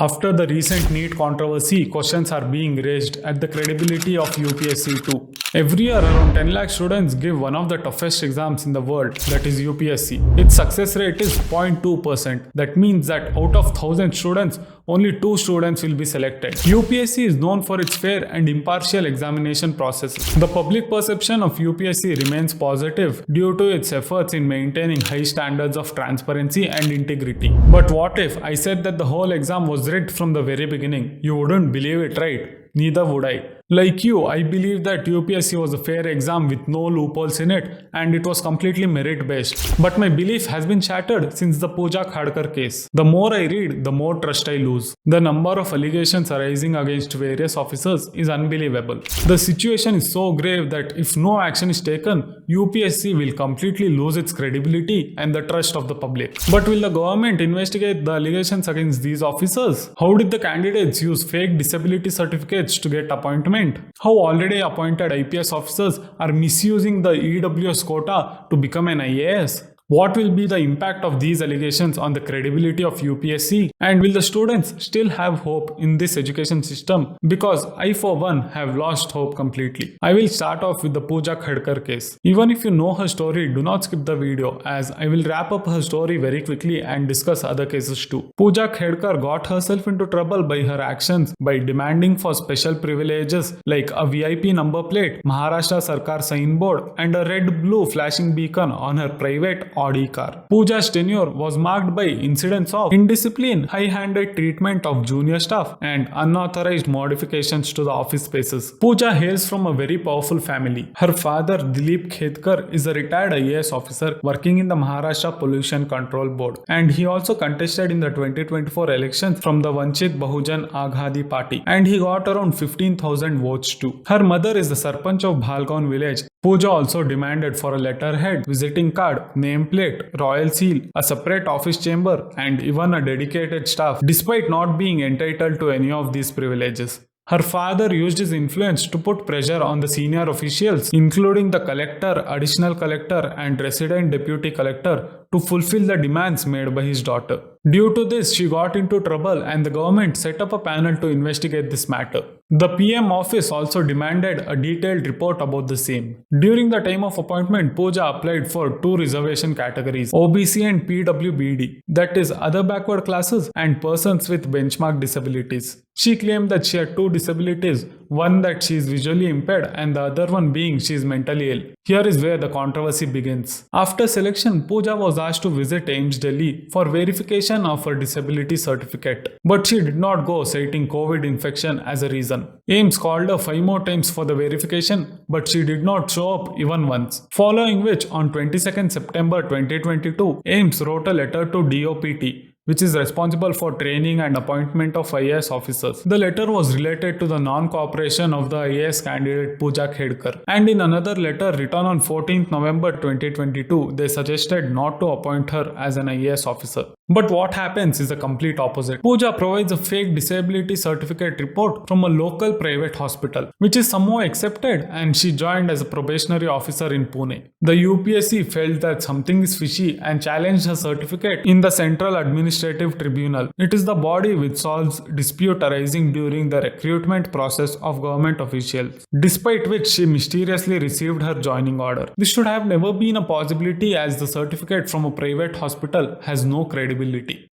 After the recent NEET controversy, questions are being raised at the credibility of UPSC too. Every year, around 10 lakh students give one of the toughest exams in the world, that is UPSC. Its success rate is 0.2%. That means that out of 1000 students, only 2 students will be selected. UPSC is known for its fair and impartial examination processes. The public perception of UPSC remains positive due to its efforts in maintaining high standards of transparency and integrity. But what if I said that the whole exam was rigged from the very beginning? You wouldn't believe it, right? Neither would I. Like you, I believe that UPSC was a fair exam with no loopholes in it and it was completely merit based. But my belief has been shattered since the Puja Khadker case. The more I read, the more trust I lose. The number of allegations arising against various officers is unbelievable. The situation is so grave that if no action is taken, UPSC will completely lose its credibility and the trust of the public. But will the government investigate the allegations against these officers? How did the candidates use fake disability certificates to get appointment? How already appointed IPS officers are misusing the EWS quota to become an IAS? What will be the impact of these allegations on the credibility of UPSC? And will the students still have hope in this education system? Because I for one have lost hope completely. I will start off with the Puja Khadker case. Even if you know her story, do not skip the video as I will wrap up her story very quickly and discuss other cases too. Puja Khadker got herself into trouble by her actions by demanding for special privileges like a VIP number plate, Maharashtra Sarkar signboard and a red-blue flashing beacon on her private Audi car. Puja's tenure was marked by incidents of indiscipline, high-handed treatment of junior staff, and unauthorized modifications to the office spaces. Puja hails from a very powerful family. Her father, Dilip Khedkar, is a retired IAS officer working in the Maharashtra Pollution Control Board, and he also contested in the 2024 elections from the Vanchit Bahujan Aghadi party, and he got around 15,000 votes too. Her mother is the Sarpanch of Bhalgaon village. Puja also demanded for a letterhead, visiting card, nameplate, royal seal, a separate office chamber, and even a dedicated staff, despite not being entitled to any of these privileges. Her father used his influence to put pressure on the senior officials, including the collector, additional collector, and resident deputy collector, to fulfill the demands made by his daughter. Due to this, she got into trouble and the government set up a panel to investigate this matter. The PM office also demanded a detailed report about the same. During the time of appointment, Puja applied for 2 reservation categories, OBC and PWBD, that is other backward classes and persons with benchmark disabilities. She claimed that she had 2 disabilities, one that she is visually impaired and the other one being she is mentally ill. Here is where the controversy begins. After selection, Puja was asked to visit AIIMS Delhi for verification of her disability certificate. But she did not go, citing COVID infection as a reason. AIIMS called her 5 more times for the verification, but she did not show up even once. Following which, on 22nd September 2022, AIIMS wrote a letter to DOPT, which is responsible for training and appointment of IAS officers. The letter was related to the non-cooperation of the IAS candidate Puja Khadker. And in another letter written on 14th November 2022, they suggested not to appoint her as an IAS officer. But what happens is the complete opposite. Puja provides a fake disability certificate report from a local private hospital, which is somehow accepted, and she joined as a probationary officer in Pune. The UPSC felt that something is fishy and challenged her certificate in the Central Administrative Tribunal. It is the body which solves dispute arising during the recruitment process of government officials, despite which she mysteriously received her joining order. This should have never been a possibility as the certificate from a private hospital has no credibility.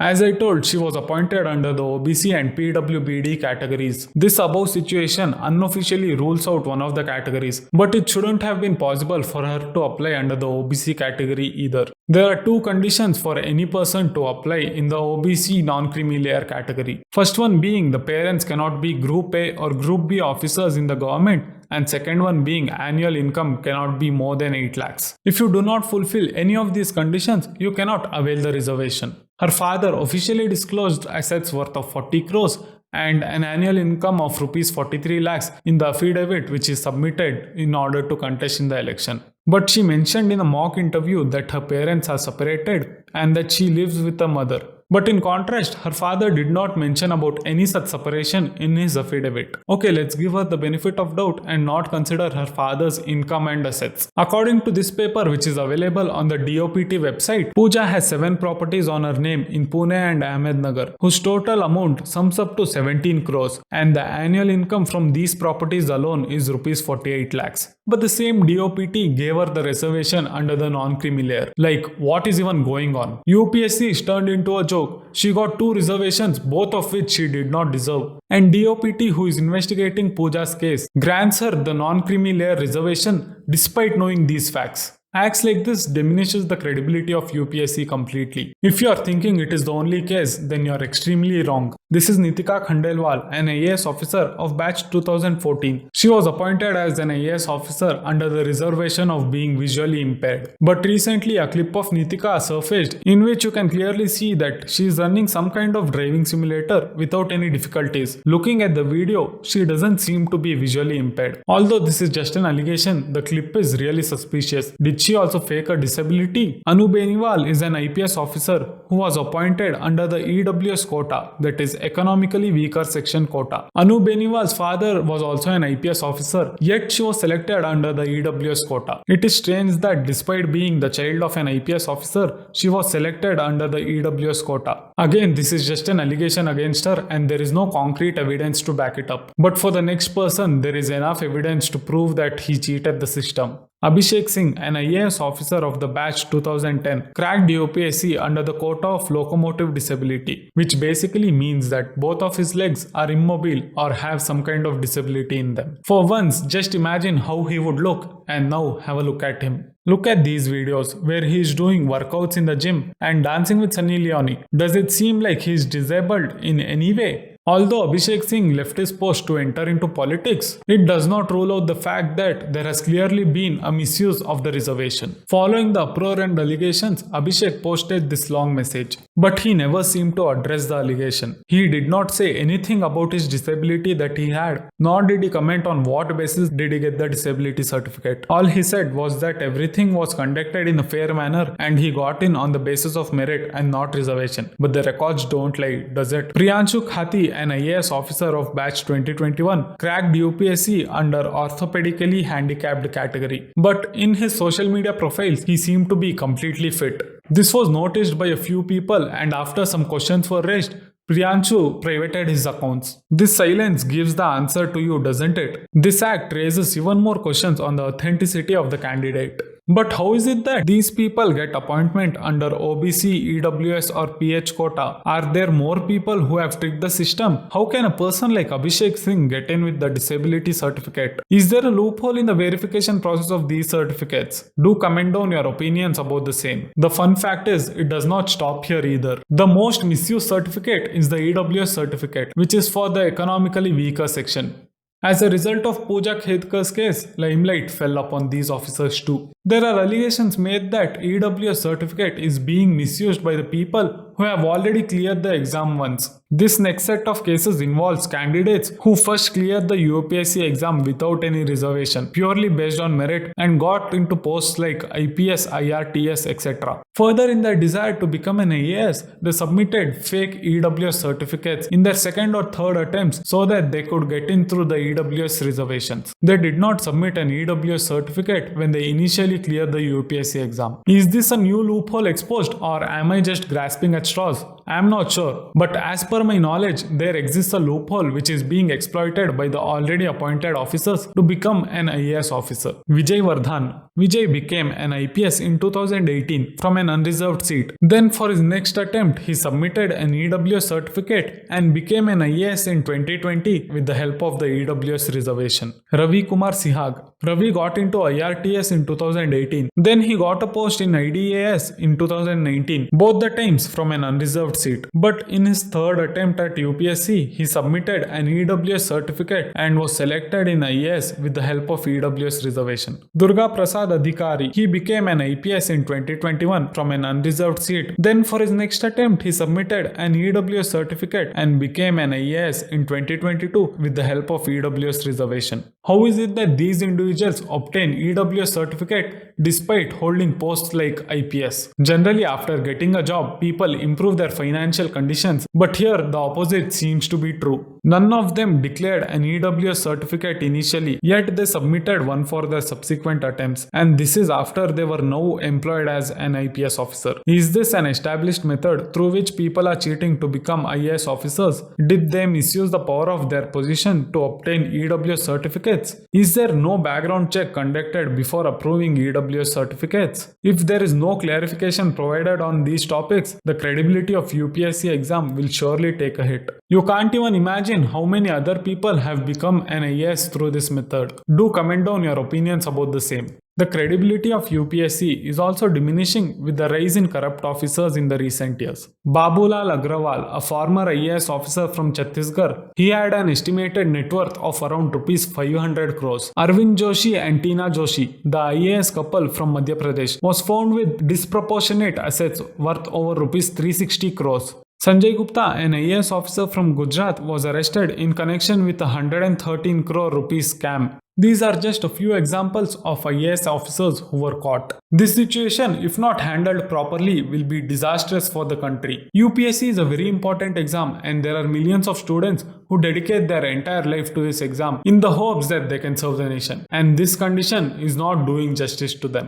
As I told, she was appointed under the OBC and PWBD categories. This above situation unofficially rules out one of the categories, but it shouldn't have been possible for her to apply under the OBC category either. There are 2 conditions for any person to apply in the OBC non-creamy layer category. First one being the parents cannot be Group A or Group B officers in the government, and second one being annual income cannot be more than 8 lakhs. If you do not fulfill any of these conditions, you cannot avail the reservation. Her father officially disclosed assets worth of 40 crores and an annual income of rupees 43 lakhs in the affidavit which is submitted in order to contest in the election. But she mentioned in a mock interview that her parents are separated and that she lives with her mother. But in contrast, her father did not mention about any such separation in his affidavit. Okay, let's give her the benefit of doubt and not consider her father's income and assets. According to this paper, which is available on the DOPT website, Puja has 7 properties on her name in Pune and Ahmednagar, whose total amount sums up to 17 crores, and the annual income from these properties alone is rupees 48 lakhs. But the same DOPT gave her the reservation under the non-creamy layer. Like, what is even going on? UPSC is turned into a joke. She got 2 reservations, both of which she did not deserve. And DOPT, who is investigating Puja's case, grants her the non-creamy layer reservation despite knowing these facts. Acts like this diminishes the credibility of UPSC completely. If you are thinking it is the only case, then you are extremely wrong. This is Nitika Khandelwal, an IAS officer of batch 2014. She was appointed as an IAS officer under the reservation of being visually impaired. But recently a clip of Nitika surfaced in which you can clearly see that she is running some kind of driving simulator without any difficulties. Looking at the video, she doesn't seem to be visually impaired. Although this is just an allegation, the clip is really suspicious. Did she also fake a disability? Anu Beniwal is an IPS officer who was appointed under the EWS quota, that is economically weaker section quota. Anu Beniwal's father was also an IPS officer, yet she was selected under the EWS quota. It is strange that despite being the child of an IPS officer, she was selected under the EWS quota. Again, this is just an allegation against her and there is no concrete evidence to back it up. But for the next person, there is enough evidence to prove that he cheated the system. Abhishek Singh, an IAS officer of the batch 2010, cracked UPSC under the quota of locomotive disability, which basically means that both of his legs are immobile or have some kind of disability in them. For once, just imagine how he would look, and now have a look at him. Look at these videos where he is doing workouts in the gym and dancing with Sunny Leone. Does it seem like he is disabled in any way? Although Abhishek Singh left his post to enter into politics, it does not rule out the fact that there has clearly been a misuse of the reservation. Following the uproar and allegations, Abhishek posted this long message. But he never seemed to address the allegation. He did not say anything about his disability that he had, nor did he comment on what basis did he get the disability certificate. All he said was that everything was conducted in a fair manner and he got in on the basis of merit and not reservation. But the records don't lie, does it? Priyanshu Khati, an IAS officer of batch 2021, cracked UPSC under orthopedically handicapped category. But in his social media profiles, he seemed to be completely fit. This was noticed by a few people and after some questions were raised, Priyanshu privated his accounts. This silence gives the answer to you, doesn't it? This act raises even more questions on the authenticity of the candidate. But how is it that these people get appointment under OBC, EWS or PH quota? Are there more people who have tricked the system? How can a person like Abhishek Singh get in with the disability certificate? Is there a loophole in the verification process of these certificates? Do comment down your opinions about the same. The fun fact is, it does not stop here either. The most misused certificate is the EWS certificate, which is for the economically weaker section. As a result of Puja Khadker's case, limelight fell upon these officers too. There are allegations made that EWS certificate is being misused by the people who have already cleared the exam once. This next set of cases involves candidates who first cleared the UPSC exam without any reservation, purely based on merit, and got into posts like IPS, IRTS, etc. Further, in their desire to become an IAS, they submitted fake EWS certificates in their second or third attempts so that they could get in through the EWS reservations. They did not submit an EWS certificate when they initially cleared the UPSC exam. Is this a new loophole exposed, or am I just grasping at straws? I am not sure, but as per my knowledge, there exists a loophole which is being exploited by the already appointed officers to become an IAS officer. Vijay Vardhan. Vijay became an IPS in 2018 from an unreserved seat. Then for his next attempt, he submitted an EWS certificate and became an IAS in 2020 with the help of the EWS reservation. Ravi Kumar Sihag. Ravi got into IRTS in 2018. Then he got a post in IDAS in 2019, both the times from an unreserved seat. But in his third attempt at UPSC, he submitted an EWS certificate and was selected in IAS with the help of EWS reservation. Durga Prasad Adhikari. He became an IPS in 2021 from an unreserved seat. Then for his next attempt, he submitted an EWS certificate and became an IAS in 2022 with the help of EWS reservation. How is it that these individuals obtain EWS certificate despite holding posts like IPS? Generally, after getting a job, people improve their financial conditions, but here the opposite seems to be true. None of them declared an EWS certificate initially, yet they submitted one for their subsequent attempts, and this is after they were now employed as an IPS officer. Is this an established method through which people are cheating to become IAS officers? Did they misuse the power of their position to obtain EWS certificates? Is there no background check conducted before approving EWS certificates? If there is no clarification provided on these topics, the credibility of UPSC exam will surely take a hit. You can't even imagine how many other people have become an IAS through this method. Do comment down your opinions about the same. The credibility of UPSC is also diminishing with the rise in corrupt officers in the recent years. Babulal Agrawal, a former IAS officer from Chhattisgarh, he had an estimated net worth of around Rs 500 crores. Arvind Joshi and Tina Joshi, the IAS couple from Madhya Pradesh, was found with disproportionate assets worth over Rs 360 crores. Sanjay Gupta, an IAS officer from Gujarat, was arrested in connection with a 113 crore rupees scam. These are just a few examples of IAS officers who were caught. This situation, if not handled properly, will be disastrous for the country. UPSC is a very important exam, and there are millions of students who dedicate their entire life to this exam in the hopes that they can serve the nation. And this condition is not doing justice to them.